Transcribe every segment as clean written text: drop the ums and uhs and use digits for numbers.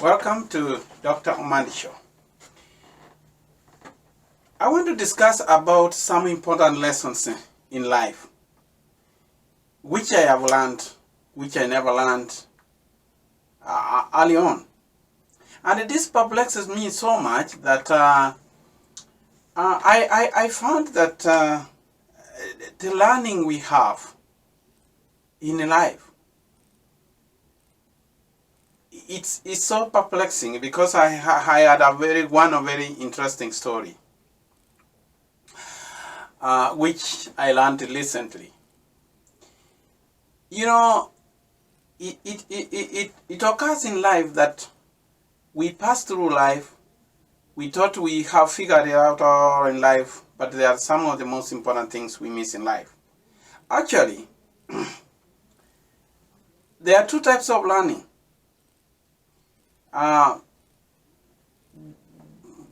Welcome to Dr. Omandi Show. I want to discuss about some important lessons in life, which I have learned, which I never learned early on. And this perplexes me so much that I found that the learning we have in life, it's so perplexing because I had a very interesting story, which I learned recently. You know, it occurs in life that we pass through life. We thought we have figured it out all in life, but there are some of the most important things we miss in life. Actually, there are two types of learning.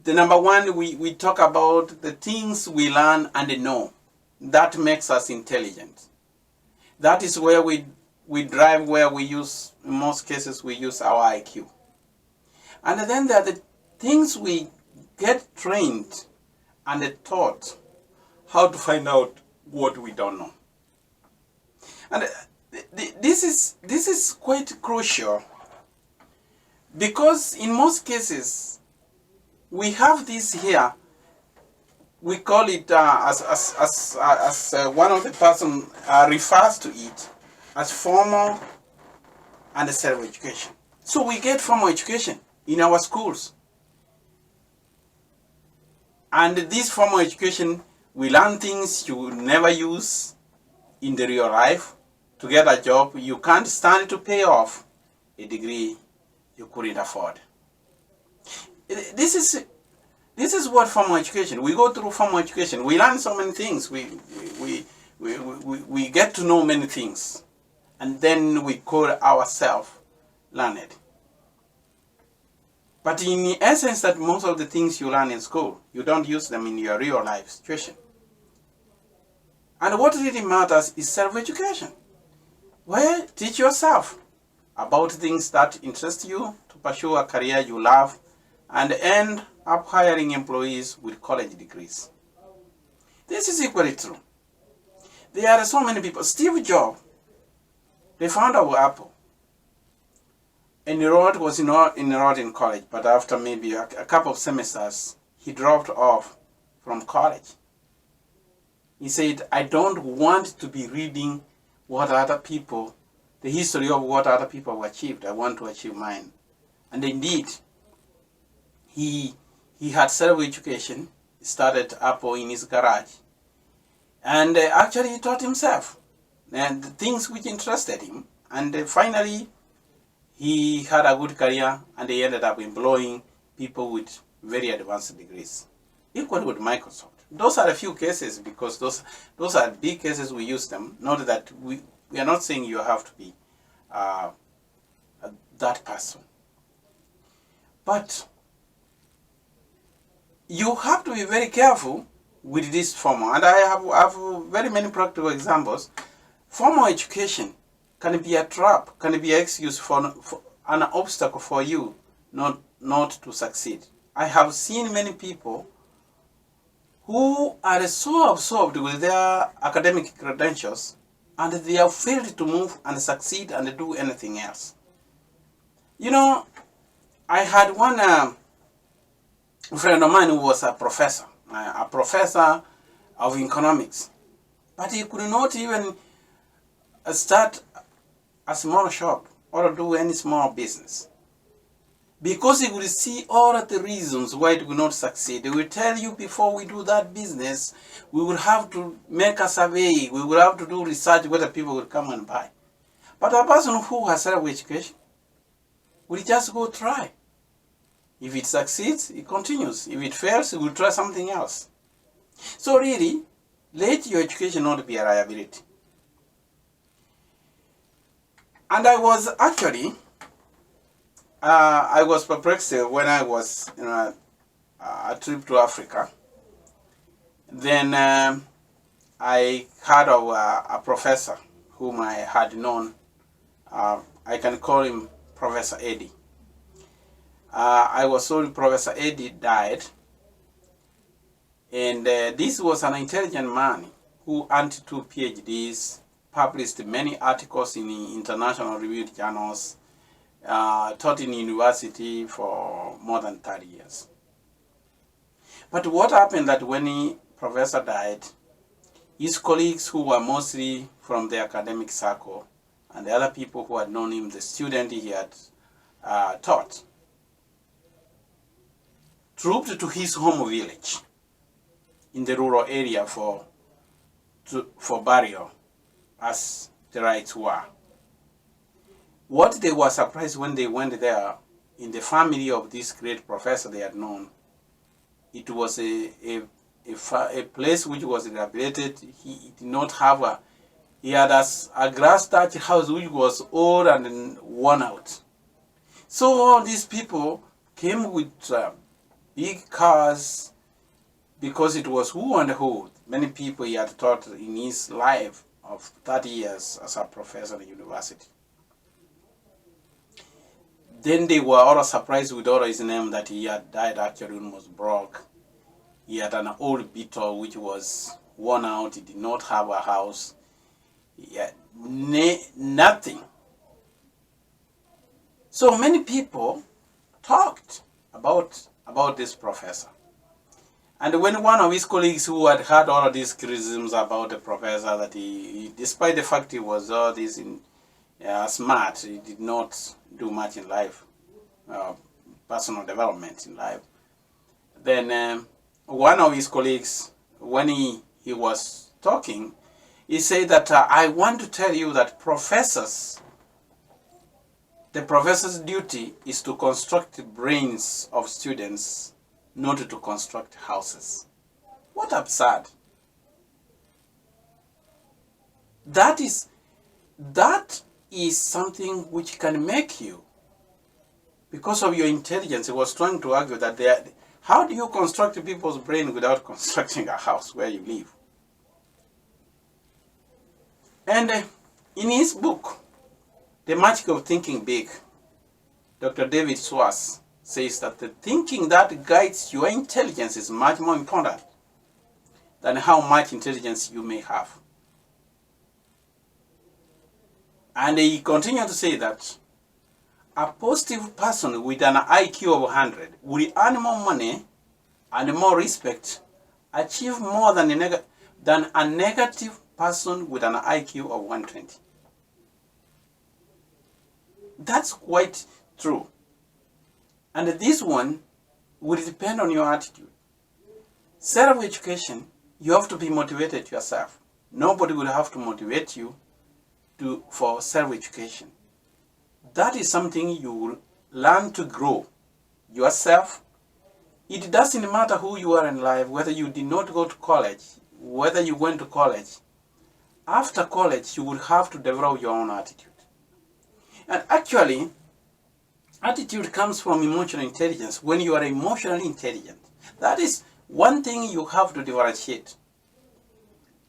The number one, we talk about the things we learn and know. That makes us intelligent. That is where we drive, where we use, in most cases, we use our IQ. And then there are the things we get trained and taught how to find out what we don't know. And this is quite crucial because in most cases we have this here. We call it as one of the person refers to it as formal and self-education. So we get formal education in our schools. And this formal education, we learn things you never use in the real life. To get a job, you can't stand to pay off a degree you couldn't afford. This is what formal education. We go through formal education. We learn so many things. We get to know many things. And then we call ourselves learned. But in essence, that most of the things you learn in school, you don't use them in your real life situation. And what really matters is self-education. Well, teach yourself about things that interest you to pursue a career you love and end up hiring employees with college degrees. This is equally true. There are so many people. Steve Jobs, the founder of Apple, was enrolled in college, but after maybe a couple of semesters, he dropped off from college. He said, I don't want to be reading what other people, the history of what other people have achieved. I want to achieve mine. And indeed, he had self-education. He started Apple in his garage. And actually he taught himself and the things which interested him. And finally, he had a good career and he ended up employing people with very advanced degrees. Equally with Microsoft. Those are a few cases because those are big cases we use them. Not that we are not saying you have to be that person. But you have to be very careful with this formal. And I have very many practical examples. Formal education can be a trap, can be an excuse for an obstacle for you not to succeed. I have seen many people who are so absorbed with their academic credentials and they have failed to move and succeed and do anything else. You know, I had one friend of mine who was a professor of economics, but he could not even start a small shop or do any small business because he would see all of the reasons why it would not succeed. They will tell you before we do that business, we will have to make a survey, we will have to do research whether people will come and buy. But a person who has self-education will just go try. If it succeeds, it continues. If it fails, he will try something else. So really, let your education not be a liability. And I was actually, I was perplexed when I was in a trip to Africa. Then I heard of a professor whom I had known. I can call him Professor Eddie. I was told Professor Eddy died, and this was an intelligent man who earned 2 PhDs, published many articles in international reviewed journals, taught in university for more than 30 years. But what happened that when professor died, his colleagues who were mostly from the academic circle and the other people who had known him, the student he had taught, trooped to his home village in the rural area for burial, as the rites were. What they were surprised when they went there, in the family of this great professor they had known, it was a place which was dilapidated. He did not have he had a grass thatched house which was old and worn out. So all these people came with big cars, because it was who and who. Many people he had taught in his life of 30 years as a professor at university. Then they were all surprised with all his name that he had died actually almost broke. He had an old Beetle which was worn out. He did not have a house. He had nothing. So many people talked about this professor. And when one of his colleagues who had heard all of these criticisms about the professor, that he despite the fact he was all this smart, he did not do much in life, personal development in life. Then one of his colleagues, when he was talking, he said that I want to tell you that the professor's duty is to construct the brains of students, not to construct houses. What absurd. That is something which can make you, because of your intelligence. He was trying to argue that how do you construct people's brain without constructing a house where you live? And in his book, The Magic of Thinking Big, Dr. David Schwartz says that the thinking that guides your intelligence is much more important than how much intelligence you may have. And he continued to say that a positive person with an IQ of 100 will earn more money and more respect, achieve more than a negative person with an IQ of 120. That's quite true. And this one will depend on your attitude. Self-education, you have to be motivated yourself. Nobody will have to motivate you for self-education. That is something you will learn to grow yourself. It doesn't matter who you are in life, whether you did not go to college, whether you went to college. After college, you will have to develop your own attitude. And actually, attitude comes from emotional intelligence. When you are emotionally intelligent, that is one thing you have to differentiate.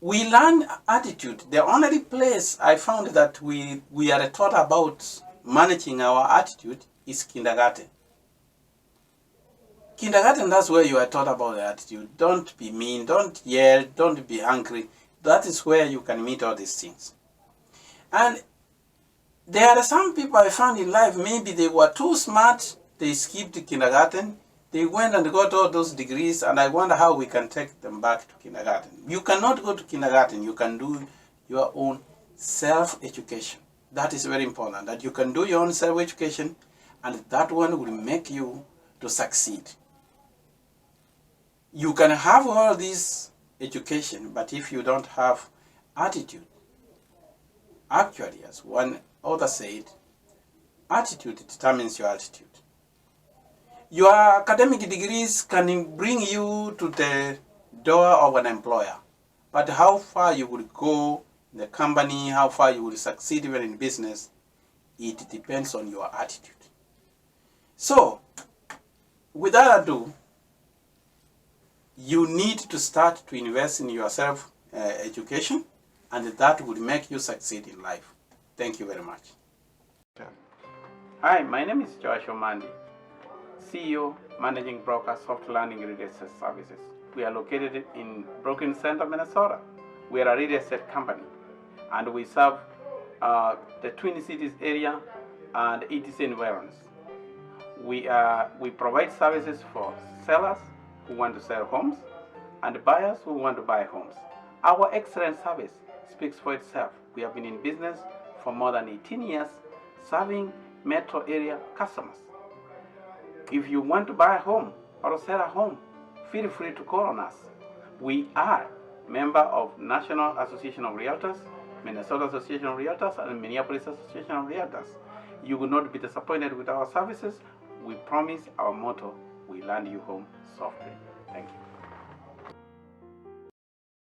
We learn attitude. The only place I found that we are taught about managing our attitude is kindergarten. Kindergarten, that's where you are taught about the attitude. Don't be mean, don't yell, don't be angry. That is where you can meet all these things. And there are some people I found in life, maybe they were too smart, they skipped kindergarten, they went and got all those degrees, and I wonder how we can take them back to kindergarten. You cannot go to kindergarten, you can do your own self-education. That is very important, that you can do your own self-education, and that one will make you to succeed. You can have all this education, but if you don't have attitude, actually, as one author said, attitude determines your altitude. Your academic degrees can bring you to the door of an employer, but how far you will go in the company, how far you will succeed even in business, it depends on your attitude. So, without ado, you need to start to invest in yourself education, and that will make you succeed in life. Thank you very much. Hi, my name is Joshua Mandi. CEO, Managing Broker, Soft Landing Real Estate Services. We are located in Brooklyn Center, Minnesota. We are a real estate company, and we serve the Twin Cities area and ETC environs. We provide services for sellers who want to sell homes and buyers who want to buy homes. Our excellent service speaks for itself. We have been in business for more than 18 years, serving metro area customers. If you want to buy a home or sell a home, feel free to call on us. We are member of National Association of Realtors, Minnesota Association of Realtors, and Minneapolis Association of Realtors. You will not be disappointed with our services. We promise our motto, we land you home softly. Thank you.